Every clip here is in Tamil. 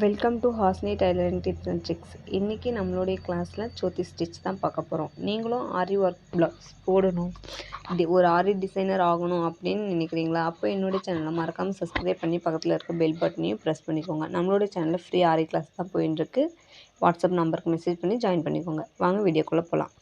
Welcome to Hasni tailoring tips and tricks. இன்றைக்கி நம்மளுடைய கிளாஸில் சோத்தி ஸ்டிச் தான் பார்க்க போகிறோம். நீங்களும் ஆரி ஒர்க் ப்ளவுஸ் போடணும், ஒரு ஆரி டிசைனர் ஆகணும் அப்படின்னு நினைக்கிறீங்களா? அப்போ என்னுடைய சேனலை மறக்காமல் சப்ஸ்கிரைப் பண்ணி பக்கத்தில் இருக்க பெல் பட்டனையும் ப்ரெஸ் பண்ணிக்கோங்க. நம்மளுடைய சேனலில் ஃப்ரீ ஆரி கிளாஸ் தான் போயின்னு வாட்ஸ்அப் நம்பருக்கு மெசேஜ் பண்ணி ஜாயின் பண்ணிக்கோங்க. வாங்க வீடியோக்குள்ளே போகலாம்.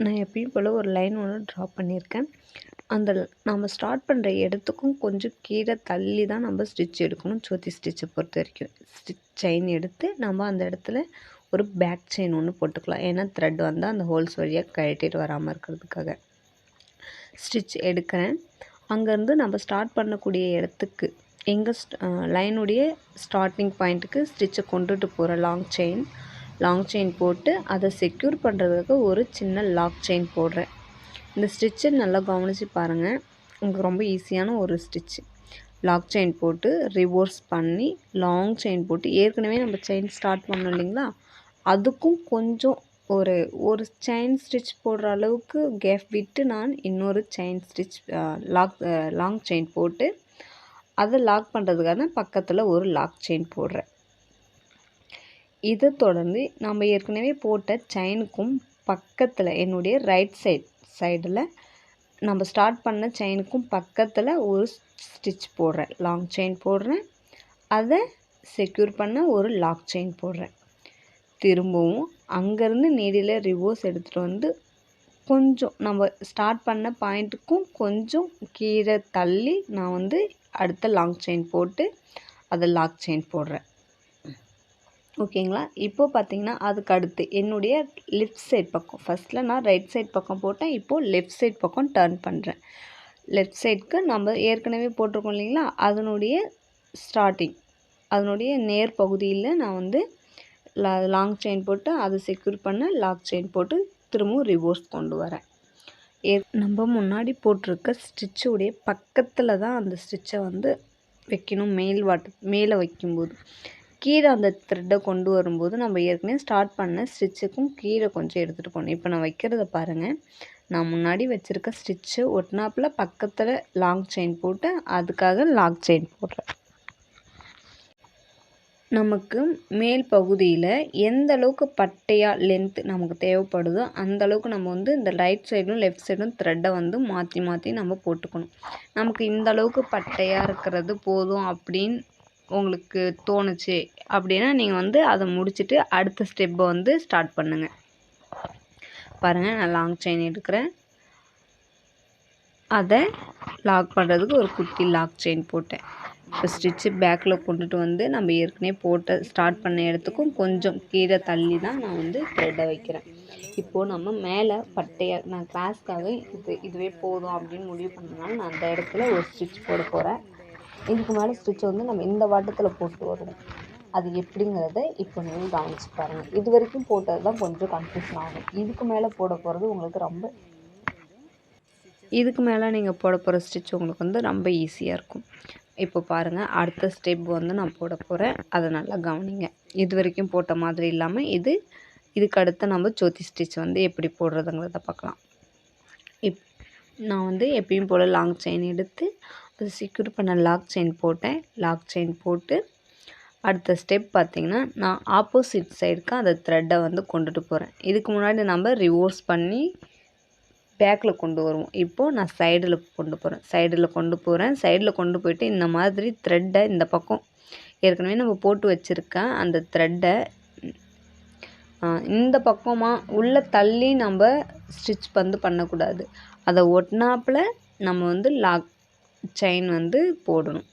நான் எப்பயும் போல் ஒரு லைன் ஒன்று ட்ரா பண்ணியிருக்கேன். அந்த நம்ம ஸ்டார்ட் பண்ணுற இடத்துக்கும் கொஞ்சம் கீழே தள்ளி தான் நம்ம ஸ்டிச் எடுக்கணும். சோத்தி ஸ்டிச்சை பொறுத்த வரைக்கும் செயின் எடுத்து நம்ம அந்த இடத்துல ஒரு பேக் செயின் ஒன்று போட்டுக்கலாம். ஏன்னா த்ரெட் வந்தால் அந்த ஹோல்ஸ் வழியாக கழட்டிட்டு வராமல் இருக்கிறதுக்காக ஸ்டிச் எடுக்கிறேன். அங்கேருந்து நம்ம ஸ்டார்ட் பண்ணக்கூடிய இடத்துக்கு எங்கள் லைனுடைய ஸ்டார்டிங் பாயிண்ட்டுக்கு ஸ்டிச்சை கொண்டுட்டு போகிற லாங் செயின் போட்டு அதை செக்யூர் பண்ணுறதுக்கு ஒரு சின்ன லாக் செயின் போடுறேன். இந்த ஸ்டிச்சை நல்லா கவனித்து பாருங்கள், உங்களுக்கு ரொம்ப ஈஸியான ஒரு ஸ்டிச்சு. லாக் செயின் போட்டு ரிவர்ஸ் பண்ணி லாங் செயின் போட்டு ஏற்கனவே நம்ம செயின் ஸ்டார்ட் பண்ணோம் இல்லைங்களா, அதுக்கும் கொஞ்சம் ஒரு செயின் ஸ்டிச் போடுற அளவுக்கு கேப் விட்டு நான் இன்னொரு செயின் ஸ்டிச் லாங் செயின் போட்டு அதை லாக் பண்ணுறதுக்கான பக்கத்தில் ஒரு லாக் செயின் போடுறேன். இதை தொடர்ந்து நம்ம ஏற்கனவே போட்ட செயினுக்கும் பக்கத்தில் என்னுடைய ரைட் சைடில் நம்ம ஸ்டார்ட் பண்ண செயினுக்கும் பக்கத்தில் ஒரு ஸ்டிச் போடுறேன். லாங் செயின் போடுறேன், அதை செக்யூர் பண்ண ஒரு லாக் செயின் போடுறேன். திரும்பவும் அங்கேருந்து நீடில் ரிவர்ஸ் எடுத்துகிட்டு வந்து கொஞ்சம் நம்ம ஸ்டார்ட் பண்ண பாயிண்ட்டுக்கும் கொஞ்சம் கீழே தள்ளி நான் அடுத்த லாங் செயின் போட்டு அதை லாக் செயின் போடுறேன். ஓகேங்களா? இப்போது பார்த்தீங்கன்னா அதுக்கு அடுத்து என்னுடைய லெஃப்ட் சைட் பக்கம், ஃபஸ்ட்டில் நான் ரைட் சைட் பக்கம் போட்டேன், இப்போது லெஃப்ட் சைட் பக்கம் டர்ன் பண்ணுறேன். லெஃப்ட் சைடுக்கு நம்ம ஏற்கனவே போட்டிருக்கோம் இல்லைங்களா, அதனுடைய ஸ்டார்டிங், அதனுடைய நேர் பகுதியில் நான் லாங் செயின் போட்டு அதை செக்யூர் பண்ண லாக் செயின் போட்டு திரும்பவும் ரிவர்ஸ் கொண்டு வரேன். நம்ம முன்னாடி போட்டிருக்க ஸ்டிச்சுடைய பக்கத்தில் தான் அந்த ஸ்டிச்சை வைக்கணும். மேலே வைக்கும்போது கீழே அந்த த்ரெட்டை கொண்டு வரும்போது நம்ம ஏற்கனவே ஸ்டார்ட் பண்ண ஸ்டிச்சுக்கும் கீழே கொஞ்சம் எடுத்துகிட்டு போகணும். இப்போ நான் வைக்கிறத பாருங்கள், நான் முன்னாடி வச்சுருக்க ஸ்டிச்சு ஒட்டினாப்பில் பக்கத்தில் லாங் செயின் போட்டு அதுக்காக லாக் செயின் போடுறேன். நமக்கு மேல் பகுதியில் எந்த அளவுக்கு பட்டையாக லென்த் நமக்கு தேவைப்படுதோ அந்த அளவுக்கு நம்ம இந்த ரைட் சைடும் லெஃப்ட் சைடும் த்ரெட்டை மாற்றி மாற்றி நம்ம போட்டுக்கணும். நமக்கு இந்த அளவுக்கு பட்டையாக இருக்கிறது போதும் அப்படின்னு உங்களுக்கு தோணுச்சு அப்படின்னா நீங்கள் அதை முடிச்சுட்டு அடுத்த ஸ்டெப்பை ஸ்டார்ட் பண்ணுங்கள். பாருங்கள், நான் லாங் செயின் எடுக்கிறேன், அதை லாக் பண்ணுறதுக்கு ஒரு குட்டி லாக் செயின் போட்டேன். இப்போ ஸ்டிச்சு பேக்கில் கொண்டுட்டு நம்ம ஏற்கனவே ஸ்டார்ட் பண்ண இடத்துக்கும் கொஞ்சம் கீழே தள்ளி தான் நான் த்ரெட்டை வைக்கிறேன். இப்போது நம்ம மேலே பட்டையாக நான் கிளாஸ்க்காக இதுவே போதும் அப்படின்னு முடிவு பண்ணனால நான் அந்த இடத்துல ஒரு ஸ்டிச் போட போகிறேன். இதுக்கு மேலே ஸ்டிச்சை நம்ம இந்த வாட்டத்தில் போட்டு வருவோம். அது எப்படிங்கிறத இப்போ நீங்கள் கவனிச்சு பாருங்கள். இது வரைக்கும் போட்டது தான் கொஞ்சம் கன்ஃபியூஷன் ஆகும். இதுக்கு மேலே போட போகிறது உங்களுக்கு இதுக்கு மேலே நீங்கள் போட போகிற ஸ்டிச் உங்களுக்கு ரொம்ப ஈஸியாக இருக்கும். இப்போ பாருங்கள், அடுத்த ஸ்டெப் நான் போட போகிறேன். அதை நல்லா கவனிங்க. இது வரைக்கும் போட்ட மாதிரி இல்லாமல் இதுக்கு அடுத்து நம்ம சோத்தி ஸ்டிச் எப்படி போடுறதுங்கிறத பார்க்கலாம். நான் எப்பயும் போல் லாங் செயின் எடுத்து அதை செக்யூர் பண்ண லாக் செயின் போட்டேன். லாக் செயின் போட்டு அடுத்த ஸ்டெப் பார்த்திங்கன்னா நான் ஆப்போசிட் சைடுக்கு அந்த த்ரெட்டை கொண்டுட்டு போகிறேன். இதுக்கு முன்னாடி நம்ம ரிவர்ஸ் பண்ணி பேக்கில் கொண்டு வருவோம். இப்போது நான் சைடில் கொண்டு போயிட்டு இந்த மாதிரி த்ரெட்டை இந்த பக்கம் ஏற்கனவே நம்ம போட்டு வச்சுருக்கேன் அந்த த்ரெட்டை இந்த பக்கமாக உள்ளே தள்ளி நம்ம ஸ்டிச் பண்ணக்கூடாது. அதை ஒட்டினாப்பில் நம்ம லாக் செயின் போடணும்.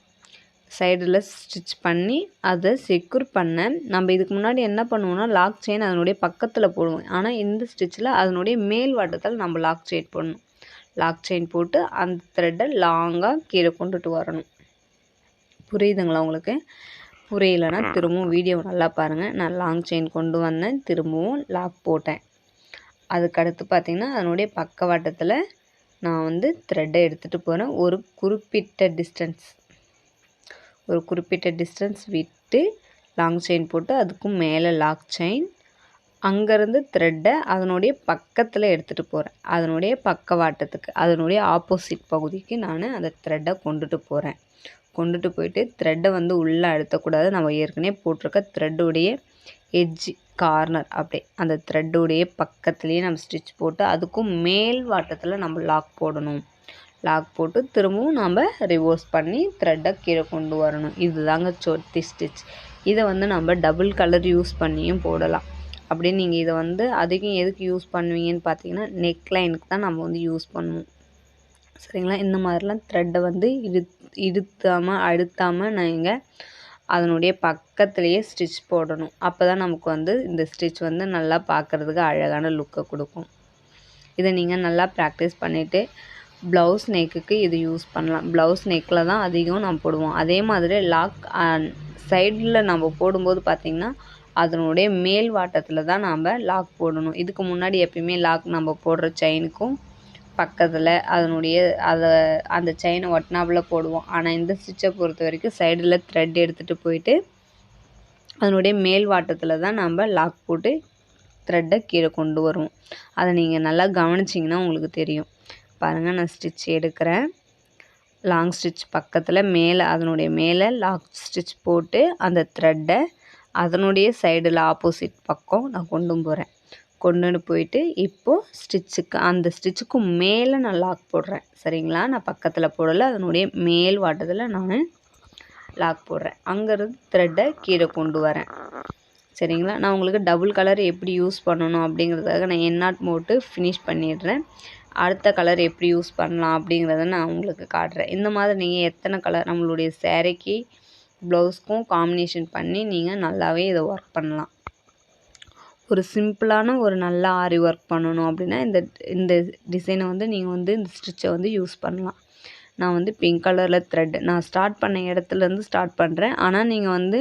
சைடில் ஸ்டிச் பண்ணி அதை செக்யூர் பண்ண நம்ம இதுக்கு முன்னாடி என்ன பண்ணுவோம்னா லாக் செயின் அதனுடைய பக்கத்தில் போடுவோம். ஆனால் இந்த ஸ்டிச்சில் அதனுடைய மேல் வாட்டத்தில் நம்ம லாக் செயின் போடணும். லாக் செயின் போட்டு அந்த த்ரெட்டை லாங்காக கீழே கொண்டுட்டு வரணும். புரியுதுங்களா உங்களுக்கு? புரியலைன்னா திரும்பவும் வீடியோ நல்லா பாருங்கள். நான் லாங் செயின் கொண்டு வந்தேன், திரும்பவும் லாக் போட்டேன். அதுக்கடுத்து பார்த்திங்கன்னா அதனுடைய பக்கவாட்டத்தில் நான் த்ரெட்டை எடுத்துகிட்டு போகிறேன். ஒரு குறிப்பிட்ட டிஸ்டன்ஸ் விட்டு லாங் செயின் போட்டு அதுக்கும் மேலே லாக் செயின், அங்கேருந்து த்ரெட்டை அதனுடைய பக்கத்தில் எடுத்துகிட்டு போகிறேன். அதனுடைய பக்கவாட்டத்துக்கு அதனுடைய ஆப்போசிட் பகுதிக்கு நான் அந்த த்ரெட்டை கொண்டுட்டு போகிறேன். கொண்டுட்டு போயிட்டு த்ரெட்டை வந்து உள்ளே அழுத்தக்கூடாது. நம்ம ஏற்கனவே போட்டிருக்க த்ரெட்டுடைய எட்ஜ் கார்னர் அப்படியே அந்த த்ரெட்டுடைய பக்கத்துலேயே நம்ம ஸ்டிச் போட்டு அதுக்கும் மேல் வாட்டத்தில் நம்ம லாக் போடணும். லாக் போட்டு திரும்பவும் நம்ம ரிவர்ஸ் பண்ணி த்ரெட்டை கீழே கொண்டு வரணும். இதுதாங்க சொட்டி ஸ்டிச். இதை வந்து நம்ம டபுள் கலர் யூஸ் பண்ணியும் போடலாம். அப்படியே நீங்கள் இதை வந்து அதிகம் எதுக்கு யூஸ் பண்ணுவீங்கன்னு பார்த்தீங்கன்னா நெக் லைனுக்கு தான் நம்ம வந்து யூஸ் பண்ணுவோம். சரிங்களா? இந்த மாதிரிலாம் த்ரெட்டை வந்து அழுத்தாமல் நீங்கள் அதனுடைய பக்கத்துலேயே ஸ்டிச் போடணும். அப்போ தான் நமக்கு வந்து இந்த ஸ்டிச் வந்து நல்லா பார்க்குறதுக்கு அழகான லுக்கை கொடுக்கும். இதை நீங்கள் நல்லா ப்ராக்டிஸ் பண்ணிவிட்டு ப்ளவுஸ் நெக்குக்கு இது யூஸ் பண்ணலாம். ப்ளவுஸ் நெக்கில் தான் அதிகம் நம்ம போடுவோம். அதே மாதிரி லாக் சைடில் நம்ம போடும்போது பார்த்திங்கன்னா அதனுடைய மேல் வாட்டத்தில் தான் நாம் லாக் போடணும். இதுக்கு முன்னாடி எப்பயுமே லாக் நம்ம போடுற செயினுக்கும் பக்கத்தில் அந்த செயினை ஒட்டினாப்பில் போடுவோம். ஆனால் இந்த ஸ்டிச்சை பொறுத்த வரைக்கும் சைடில் த்ரெட் எடுத்துகிட்டு போயிட்டு அதனுடைய மேல் வாட்டத்தில் தான் நம்ம லாக் போட்டு த்ரெட்டை கீழே கொண்டு வருவோம். அதை நீங்கள் நல்லா கவனிச்சிங்கன்னா உங்களுக்கு தெரியும். பாருங்கள், நான் ஸ்டிச் எடுக்கிறேன். லாங் ஸ்டிச் பக்கத்தில் அதனுடைய மேலே லாக் ஸ்டிச் போட்டு அந்த த்ரெட்டை அதனுடைய சைடில் ஆப்போசிட் பக்கம் நான் கொண்டுன்னு போயிட்டு இப்போது அந்த ஸ்டிச்சுக்கு மேலே நான் லாக் போடுறேன். சரிங்களா? நான் பக்கத்தில் போடலை, அதனுடைய மேல் வாட்டத்தில் நான் லாக் போடுறேன். அங்கேருந்து த்ரெட்டை கீழே கொண்டு வரேன். சரிங்களா? நான் உங்களுக்கு டபுள் கலர் எப்படி யூஸ் பண்ணணும் அப்படிங்கிறதுக்காக நான் எண்ணாட் போட்டு ஃபினிஷ் பண்ணிடுறேன். அடுத்த கலர் எப்படி யூஸ் பண்ணலாம் அப்படிங்கிறத நான் உங்களுக்கு காட்டுறேன். இந்த மாதிரி நீங்கள் எத்தனை கலர் நம்மளுடைய சேரீக்கு ப்ளவுஸ்க்கும் காம்பினேஷன் பண்ணி நீங்கள் நல்லாவே இதை ஒர்க் பண்ணலாம். ஒரு சிம்பிளான ஒரு நல்ல ஆரி ஒர்க் பண்ணணும் அப்படின்னா இந்த டிசைனை வந்து நீங்கள் வந்து இந்த ஸ்டிச்சை வந்து யூஸ் பண்ணலாம். நான் வந்து பிங்க் கலரில் த்ரெட் நான் ஸ்டார்ட் பண்ண இடத்துலேருந்து ஸ்டார்ட் பண்ணுறேன். ஆனால் நீங்கள் வந்து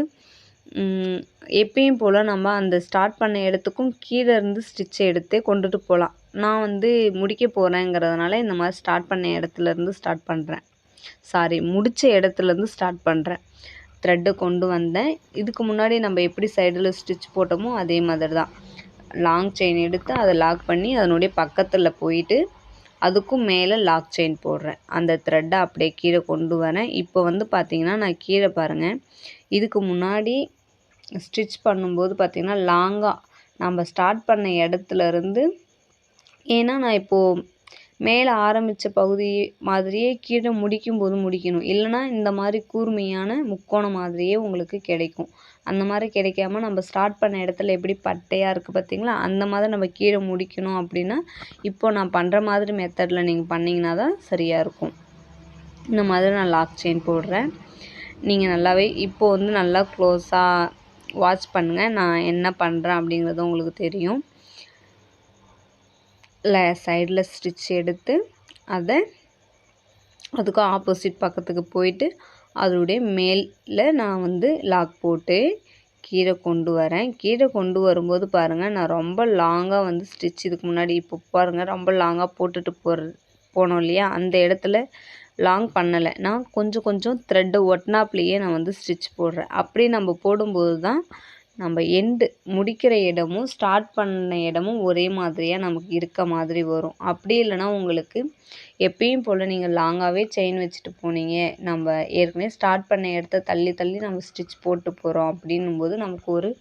எப்பயும் போல் நம்ம அந்த ஸ்டார்ட் பண்ண இடத்துக்கும் கீழே இருந்து ஸ்டிச்சை எடுத்தே கொண்டுட்டு போகலாம். நான் வந்து முடிக்க போகிறேங்கிறதுனால இந்த மாதிரி ஸ்டார்ட் பண்ண இடத்துலேருந்து ஸ்டார்ட் பண்ணுறேன். முடித்த இடத்துலேருந்து ஸ்டார்ட் பண்ணுறேன். த்ரெட்டை கொண்டு வந்தேன். இதுக்கு முன்னாடி நம்ம எப்படி சைடில் ஸ்டிச் போட்டோமோ அதே மாதிரி தான் லாங் செயின் எடுத்து அதை லாக் பண்ணி அதனுடைய பக்கத்தில் போயிட்டு அதுக்கும் மேலே லாக் செயின் போடுறேன். அந்த த்ரெட்டை அப்படியே கீழே கொண்டு வரேன். இப்போ வந்து பார்த்திங்கன்னா நான் கீழே பாருங்கள், இதுக்கு முன்னாடி ஸ்டிச் பண்ணும்போது பார்த்திங்கன்னா லாங்காக நம்ம ஸ்டார்ட் பண்ண இடத்துலேருந்து, ஏன்னா நான் இப்போது மேலே ஆரம்பித்த பகுதி மாதிரியே கீழே முடிக்கணும். இல்லைனா இந்த மாதிரி கூர்மையான முக்கோணம் மாதிரியே உங்களுக்கு கிடைக்கும். அந்த மாதிரி கிடைக்காம நம்ம ஸ்டார்ட் பண்ண இடத்துல எப்படி பட்டையாக இருக்குது பார்த்திங்களா, அந்த மாதிரி நம்ம கீழே முடிக்கணும் அப்படின்னா இப்போது நான் பண்ணுற மாதிரி மெத்தடில் நீங்கள் பண்ணிங்கன்னா தான் சரியாக இருக்கும். இந்த மாதிரி நான் லாக் செயின் போடுறேன். நீங்கள் நல்லாவே இப்போது வந்து நல்லா க்ளோஸாக வாட்ச் பண்ணுங்கள். நான் என்ன பண்ணுறேன் அப்படிங்கிறது உங்களுக்கு தெரியும். சைடில் ஸ்டிச் எடுத்து அதுக்கு ஆப்போசிட் பக்கத்துக்கு போயிட்டு அதோடைய மேலே நான் வந்து லாக் போட்டு கீழே கொண்டு வரேன். கீழே கொண்டு வரும்போது பாருங்கள், நான் ரொம்ப லாங்காக வந்து ஸ்டிச் இதுக்கு முன்னாடி இப்போ பாருங்கள் ரொம்ப லாங்காக போட்டுட்டு போனோம் இல்லையா, அந்த இடத்துல லாங் பண்ணலை. நான் கொஞ்சம் த்ரெட்டை ஒட்டினாப்லேயே நான் வந்து ஸ்டிச் போடுறேன். அப்படி நம்ம போடும்போது தான் நம்ம முடிக்கிற இடமும் ஸ்டார்ட் பண்ண இடமும் ஒரே மாதிரியாக நமக்கு இருக்க மாதிரி வரும். அப்படி இல்லைனா உங்களுக்கு எப்பயும் போல் நீங்கள் லாங்காகவே செயின் வச்சுட்டு போனீங்க, நம்ம ஏற்கனவே ஸ்டார்ட் பண்ண இடத்த தள்ளி நம்ம ஸ்டிச் போட்டு போகிறோம் அப்படின்னும்போது நமக்கு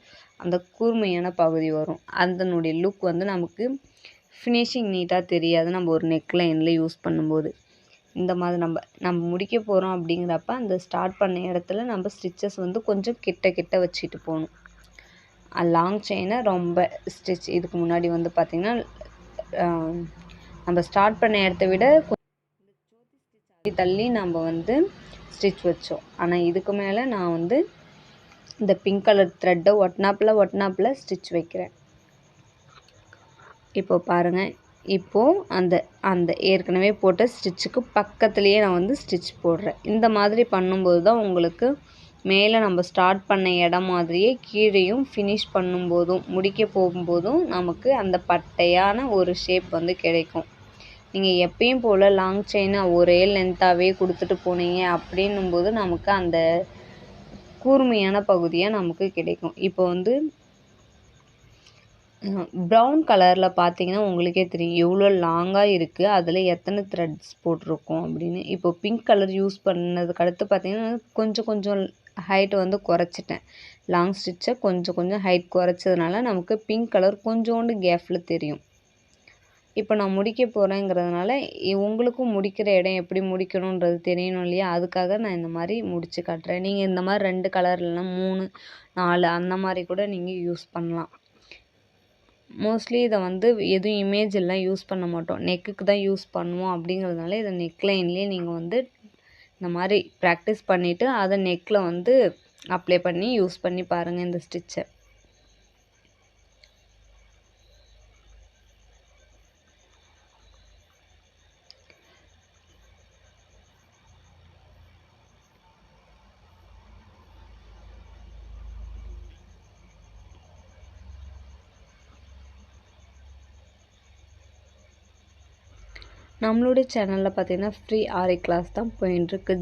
அந்த கூர்மையான பகுதி வரும். அதனுடைய லுக் வந்து நமக்கு ஃபினிஷிங் நீட்டாக தெரியாது நம்ம ஒரு நெக் லைனில் யூஸ் பண்ணும்போது. இந்த மாதிரி நம்ம முடிக்க போகிறோம் அப்படிங்கிறப்ப அந்த ஸ்டார்ட் பண்ண இடத்துல நம்ம ஸ்டிச்சஸ் வந்து கொஞ்சம் கிட்ட வச்சுட்டு போகணும். லாங் செயினை ரொம்ப ஸ்டிச் இதுக்கு முன்னாடி வந்து பார்த்திங்கன்னா நம்ம ஸ்டார்ட் பண்ண இடத்த விட தள்ளி நம்ம வந்து ஸ்டிச் வச்சோம். ஆனால் இதுக்கு மேலே நான் வந்து இந்த பிங்க் கலர் த்ரெட்டை ஒட்டினாப்பில் ஸ்டிச் வைக்கிறேன். இப்போ பாருங்கள், இப்போது அந்த ஏற்கனவே போட்ட ஸ்டிச்சுக்கு பக்கத்துலேயே நான் வந்து ஸ்டிச் போடுறேன். இந்த மாதிரி பண்ணும்போது தான் உங்களுக்கு மேலே நம்ம ஸ்டார்ட் பண்ண இடம் மாதிரியே கீழேயும் ஃபினிஷ் பண்ணும்போதும் முடிக்க போகும்போதும் நமக்கு அந்த பட்டையான ஒரு ஷேப் வந்து கிடைக்கும். நீங்கள் எப்பயும் போல் லாங் செயினை ஒரே லென்த்தாகவே கொடுத்துட்டு போனீங்க அப்படின்னும்போது நமக்கு அந்த கூர்மையான பகுதியாக நமக்கு கிடைக்கும். இப்போ வந்து ப்ரவுன் கலரில் பார்த்தீங்கன்னா உங்களுக்கே தெரியும் எவ்வளோ லாங்காக இருக்குது, அதில் எத்தனை த்ரெட்ஸ் போட்டிருக்கோம் அப்படின்னு. இப்போ பிங்க் கலர் யூஸ் பண்ணதுக்கு அடுத்து பார்த்தீங்கன்னா கொஞ்சம் கொஞ்சம் ஹைட் வந்து குறைச்சிட்டேன். லாங் ஸ்டிச்சை கொஞ்சம் கொஞ்சம் ஹைட் குறைச்சதுனால நமக்கு பிங்க் கலர் கொஞ்சோண்டு கேப்பில் தெரியும். இப்போ நான் முடிக்க போகிறேங்கிறதுனால உங்களுக்கும் முடிக்கிற இடம் எப்படி முடிக்கணுன்றது தெரியணும் இல்லையா, அதுக்காக நான் இந்த மாதிரி முடித்து காட்டுறேன். நீங்கள் இந்த மாதிரி 2 கலர் இல்லைனா 3 4 அந்த மாதிரி கூட நீங்கள் யூஸ் பண்ணலாம். மோஸ்ட்லி இதை வந்து எதுவும் இமேஜ் எல்லாம் யூஸ் பண்ண மாட்டோம், நெக்குக்கு தான் யூஸ் பண்ணுவோம். அப்படிங்கிறதுனால இதை நெக் லைன்லேயே நீங்கள் வந்து இந்த மாதிரி ப்ராக்டிஸ் பண்ணிவிட்டு அதை நெக்கில் வந்து அப்ளை பண்ணி யூஸ் பண்ணி பாருங்கள் இந்த ஸ்டிச்சை. நம்மளுடைய சேனலில் பார்த்தீங்கன்னா ஃப்ரீ ஆரி கிளாஸ் தான் போயின்ட்டுருக்கு.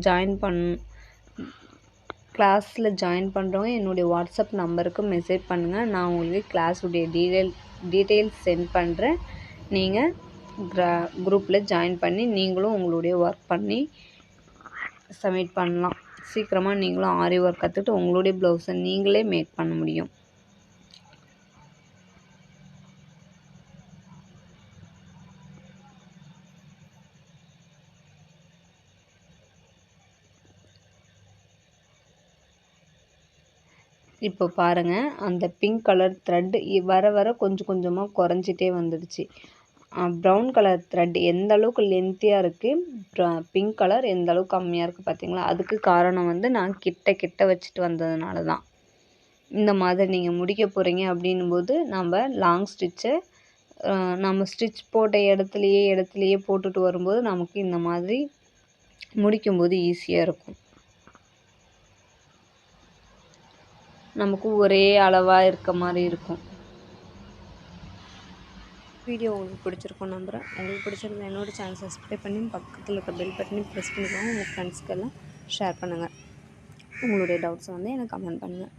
கிளாஸில் ஜாயின் பண்ணுறவங்க என்னுடைய வாட்ஸ்அப் நம்பருக்கு மெசேஜ் பண்ணுங்கள். நான் உங்களுக்கு கிளாஸுடைய டீட்டெயில்ஸ் சென்ட் பண்ணுறேன். நீங்கள் குரூப்பில் ஜாயின் பண்ணி நீங்களும் உங்களுடைய ஒர்க் பண்ணி சப்மிட் பண்ணலாம். சீக்கிரமாக நீங்களும் ஆரி ஒர்க் கற்றுக்கிட்டு உங்களுடைய ப்ளவுஸை நீங்களே மேக் பண்ண முடியும். இப்போ பாருங்கள், அந்த பிங்க் கலர் த்ரெட் வர வர கொஞ்சம் கொஞ்சமாக குறைஞ்சிட்டே வந்துடுச்சு. ப்ரௌன் கலர் த்ரெட் எந்த அளவுக்கு லென்த்தியாக இருக்குது, பிங்க் கலர் எந்த அளவுக்கு கம்மியாக இருக்குது பார்த்தீங்களா? அதுக்கு காரணம் வந்து நான் கிட்ட வச்சுட்டு வந்ததுனால தான். இந்த மாதிரி நீங்கள் முடிக்க போகிறீங்க அப்படின்னும்போது நம்ம லாங் ஸ்டிச்சை நம்ம ஸ்டிச் போட்ட இடத்துலையே போட்டுட்டு வரும்போது நமக்கு இந்த மாதிரி முடிக்கும்போது ஈஸியாக இருக்கும். நமக்கு ஒரே அளவாக இருக்க மாதிரி இருக்கும். வீடியோ உங்களுக்கு பிடிச்சிருக்கும் நம்புகிறேன். உங்களுக்கு பிடிச்சிருந்தா என்னோடய சேனல் சப்ஸ்கிரைப் பண்ணி பக்கத்தில் இருக்க பெல் பட்டனையும் ப்ரெஸ் பண்ணிக்கோங்க. உங்கள் ஃப்ரெண்ட்ஸ்க்கெல்லாம் ஷேர் பண்ணுங்கள். உங்களுடைய டவுட்ஸை வந்து எனக்கு கமெண்ட் பண்ணுங்கள்.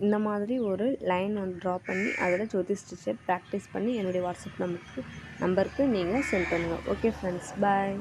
இந்த மாதிரி ஒரு லைன் வந்து ட்ரா பண்ணி அதில் ஜோதி ஸ்டிச்சை ப்ராக்டிஸ் பண்ணி என்னுடைய வாட்ஸ்அப் நம்பருக்கு நீங்கள் சென்ட் பண்ணுங்கள். ஓகே ஃப்ரெண்ட்ஸ், பாய்.